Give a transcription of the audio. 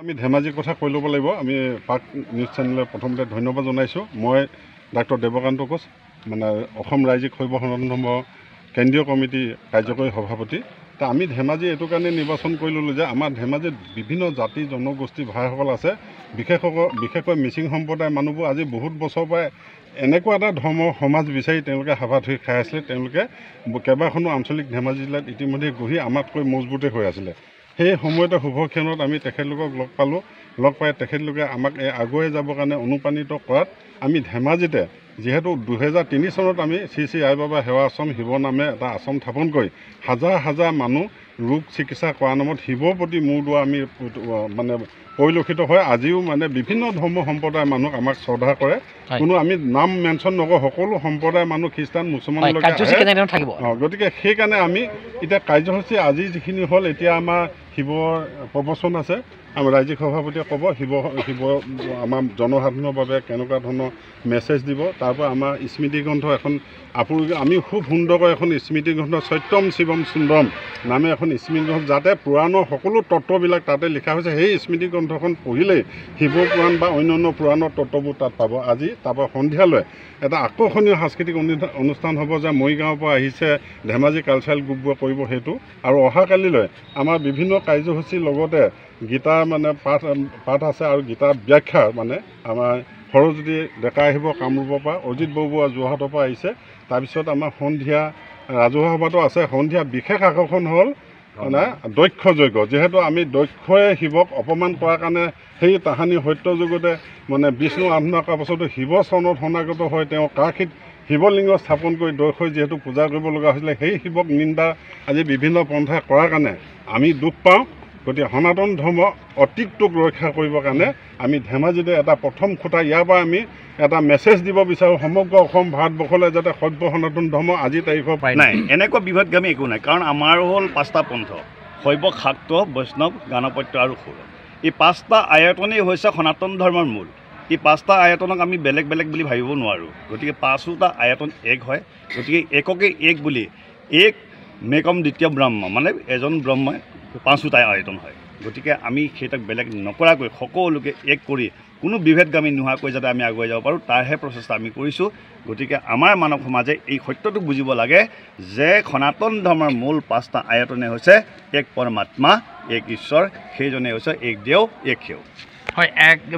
আমি ধেমাজিৰ কথা কৈ ল'ব লাগিব। আমি পাক নিউজ চেনেলে প্ৰথমতে ধন্যবাদ জনাইছোঁ। মই ডাক্তৰ দেৱকান্ত কোচ, মানে অসম ৰাজ্যিক শৈৱ সনাতন ধৰ্ম কেন্দ্ৰীয় কমিটি কাৰ্যকৰী সভাপতি। আমি ধেমাজি এইটো কাৰণে নিৰ্বাচন কৰি ল'লোঁ যে আমাৰ ধেমাজিত বিভিন্ন জাতি জনগোষ্ঠী ভাইসকল আছে, বিশেষকৈ মিচিং সম্প্ৰদায়ৰ মানুহবোৰ আজি বহুত বছৰৰ পৰাই এনেকুৱা এটা ধৰ্মৰ সমাজ বিচাৰি তেওঁলোকে হাবাথুৰি ধুই খাই আছিলে। তেওঁলোকে কেইবাখনো আঞ্চলিক ধেমাজি জিলাত ইতিমধ্যে গঢ়ি আমাতকৈ মজবুতে হৈ আছিলে। সেই সময়তে শুভক্ষণত আমি তেখেতলোকক লগ পালোঁ। লগ পাই তেখেতলোকে আমাক আগুৱাই যাবৰ কাৰণে অনুপ্ৰাণিত কৰাত আমি ধেমাজিতে যিহেতু 2003 চনত আমি শ্ৰী শ্ৰী আই বাবা সেৱা আশ্ৰম শিৱ নামে এটা আশ্ৰম স্থাপন কৰি হাজাৰ হাজাৰ মানুহ ৰোগ চিকিৎসা কৰাৰ নামত শিৱৰ প্ৰতি মূৰ দোৱা আমি মানে পৰিলক্ষিত হয়। আজিও মানে বিভিন্ন ধৰ্ম সম্প্ৰদায়ৰ মানুহ আমাক শ্ৰদ্ধা কৰে। কোনো আমি নাম মেনশ্যন নকৰোঁ, সকলো সম্প্ৰদায়ৰ মানুহ খ্ৰীষ্টান মুছলমানলৈকে আহে। গতিকে সেইকাৰণে আমি এতিয়া কাৰ্যসূচী আজি যিখিনি হ'ল, এতিয়া আমাৰ শিৱৰ প্ৰবচন আছে। আমাৰ ৰাজ্যিক সভাপতিয়ে ক'ব শিৱ আমাৰ জনসাধাৰণৰ বাবে কেনেকুৱা ধৰণৰ মেছেজ দিব। তাৰপৰা আমাৰ স্মৃতিগ্ৰন্থ এখন আমি খুব সুন্দৰকৈ এখন স্মৃতিগ্ৰন্থ সত্যম শিৱম সুন্দৰম নামে এখন স্মৃতিগ্ৰন্থ, যাতে পুৰাণৰ সকলো তত্ত্ববিলাক তাতে লিখা হৈছে। সেই স্মৃতিগ্ৰন্থখন পঢ়িলেই শিৱ পুৰাণ বা অন্যান্য পুৰাণৰ তত্ত্ববোৰ তাত পাব। আজি তাৰপৰা সন্ধিয়ালৈ এটা আকৰ্ষণীয় সাংস্কৃতিক অনুষ্ঠান হ'ব, যে মৰিগাঁৱৰ পৰা আহিছে ধেমাজি কালচাৰেল গ্ৰুপবোৰে কৰিব সেইটো। আৰু অহাকালিলৈ আমাৰ বিভিন্ন কাৰ্যসূচীৰ লগতে গীতাৰ মানে পাঠ আছে, আৰু গীতাৰ ব্যাখ্যা মানে আমাৰ সৰস্বতী ডেকা আহিব কামৰূপৰ পৰা, অজিত বৰবৰুৱা যোৰহাটৰ পৰা আহিছে। তাৰপিছত আমাৰ সন্ধিয়া ৰাজহুৱা সভাটো আছে। সন্ধিয়া বিশেষ আকৰ্ষণ হ'ল মানে দক্ষ যজ্ঞ। যিহেতু আমি দক্ষই শিৱক অপমান কৰাৰ কাৰণে সেই তাহানি সত্য যুগতে মানে বিষ্ণু আৰাধনা কৰাৰ পাছতো শিৱ চৰণত শৰণাগত হৈ তেওঁ কাশীত শিৱলিংগ স্থাপন কৰি দক্ষই যিহেতু পূজা কৰিব লগা হৈছিলে, সেই শিৱক নিন্দা আজি বিভিন্ন পন্থাই কৰাৰ কাৰণে আমি দুখ পাওঁ। গতিকে সনাতন ধৰ্ম অতীতটোক ৰক্ষা কৰিবৰ কাৰণে আমি ধেমাজিতে এটা প্ৰথম খুঁটা, ইয়াৰ পৰা আমি এটা মেছেজ দিব বিচাৰোঁ সমগ্ৰ অসম ভাৰতবৰ্ষলৈ, যাতে সভ্য সনাতন ধৰ্ম আজিৰ তাৰিখৰ নাই এনেকুৱা বিভেদগামী একো নাই। কাৰণ আমাৰ হ'ল 5টা পন্থ: শৈৱ, শাক্ত, বৈষ্ণৱ, গাণপত্য আৰু সৌৰ। এই 5টা আয়তনেই হৈছে সনাতন ধৰ্মৰ মূল। এই 5টা আয়তনক আমি বেলেগ বেলেগ বুলি ভাবিব নোৱাৰোঁ। গতিকে 5টা আয়তন এক হয়। গতিকে এককে এক বুলি, এক মেকম দ্বিতীয় ব্ৰহ্ম, মানে এজন ব্ৰহ্মই 5টা আয়তন হয়। গতিকে আমি সেইটাক বেলেগ নকৰাকৈ সকলোকে এক কৰি কোনো বিভেদগামী নোহোৱাকৈ যাতে আমি আগুৱাই যাব পাৰোঁ, তাৰহে প্ৰচেষ্টা আমি কৰিছোঁ। গতিকে আমাৰ মানৱ সমাজে এই সত্যটো বুজিব লাগে যে সনাতন ধৰ্মৰ মূল 5টা আয়তনে হৈছে এক পৰমাত্মা, এক ঈশ্বৰ, সেইজনে হৈছে এক দেও, এক সেউ। হয়।